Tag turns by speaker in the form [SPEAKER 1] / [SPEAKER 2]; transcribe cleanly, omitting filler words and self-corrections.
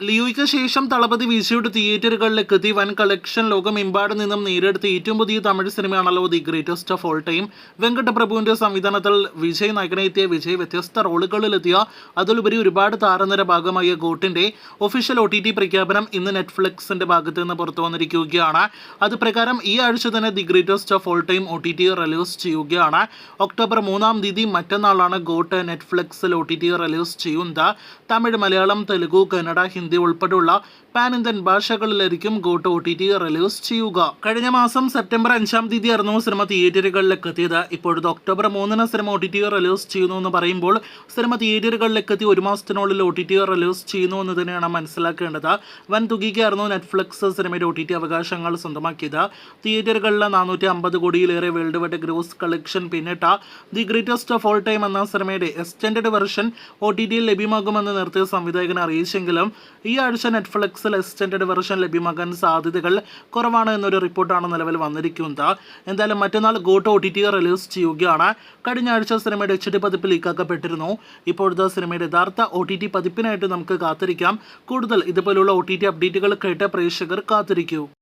[SPEAKER 1] ലിയോയ്ക്ക് ശേഷം തളപതി വിജയുടെ തിയേറ്ററുകളിലേക്ക് എത്തി വൻ കളക്ഷൻ ലോകമെമ്പാട് നിന്നും നേരിടുത്ത ഏറ്റവും പുതിയ തമിഴ് സിനിമയാണല്ലോ the greatest of all time. വെങ്കട്ടപ്രഭുവിന്റെ സംവിധാനത്തിൽ വിജയ് നായകനെത്തിയ വിജയ് വ്യത്യസ്ത റോളുകളിലെത്തിയ അതിലുപരി ഒരുപാട് താരനിര ഭാഗമായ ഗോട്ടിന്റെ ഒഫീഷ്യൽ OTT പ്രഖ്യാപനം ഇന്ന് നെറ്റ്ഫ്ലിക്സിന്റെ ഭാഗത്ത് നിന്ന് പുറത്തു വന്നിരിക്കുകയാണ്. അത് പ്രകാരം ഈ ആഴ്ച തന്നെ the greatest of all time OTT release ചെയ്യുകയാണ്. ഒക്ടോബർ 3-ാം തീയതി മറ്റന്നാളാണ് ഗോട്ട് നെറ്റ്ഫ്ലിക്സിൽ OTT റിലീസ് ചെയ്യുന്നത്. തമിഴ്, മലയാളം, തെലുഗു, കന്നഡ, ഹിന്ദി ഉൾപ്പെടെയുള്ള പാൻ ഇന്ത്യൻ ഭാഷകളിലായിരിക്കും ഗോട്ട് OTT റിലീസ് ചെയ്യുക. കഴിഞ്ഞ മാസം സെപ്റ്റംബർ 5-ാം തീയതി ആയിരുന്നു സിനിമ തിയേറ്ററുകളിലേക്ക് എത്തിയത്. ഇപ്പോഴത്തെ ഒക്ടോബർ 3-ന് സിനിമ OTT റിലീസ് ചെയ്യുന്നു എന്ന് പറയുമ്പോൾ സിനിമ തിയേറ്ററുകളിലേക്ക് എത്തി ഒരു മാസത്തിനുള്ളിൽ OTT റിലീസ് ചെയ്യുന്നു എന്ന് തന്നെയാണ് മനസ്സിലാക്കേണ്ടത്. വൻ തുകയ്ക്കായിരുന്നു നെറ്റ്ഫ്ലിക്സ് സിനിമയുടെ OTT അവകാശങ്ങൾ സ്വന്തമാക്കിയത്. തിയേറ്ററുകളിൽ 450 കോടിയിലേറെ വേൾഡ് വൈഡ് ഗ്രോസ് കളക്ഷൻ പിന്നിട്ട the greatest of all time എന്ന സിനിമയുടെ എക്സ്റ്റൻഡഡ് വെർഷൻ OTTയിൽ ലഭ്യമാകുമെന്ന് നേരത്തെ സംവിധായകൻ അറിയിച്ചെങ്കിലും ഈ ആഴ്ച നെറ്റ്ഫ്ലിക്സിൽ എക്സ്റ്റൻഡഡ് വെർഷൻ ലഭ്യമാകാൻ സാധ്യതകൾ കുറവാണ് എന്നൊരു റിപ്പോർട്ടാണ് നിലവിൽ വന്നിരിക്കുന്നത്. എന്തായാലും മറ്റന്നാൾ ഗോട്ട് OTT റിലീസ് ചെയ്യുകയാണ്. കഴിഞ്ഞ ആഴ്ച സിനിമയുടെ HD പതിപ്പ് ലീക്കാക്കപ്പെട്ടിരുന്നു. ഇപ്പോഴത്തെ സിനിമയുടെ യഥാർത്ഥ OTT പതിപ്പിനായിട്ട് നമുക്ക് കാത്തിരിക്കാം. കൂടുതൽ ഇതുപോലുള്ള OTT അപ്ഡേറ്റുകൾ കേട്ട് പ്രേക്ഷകർ കാത്തിരിക്കൂ.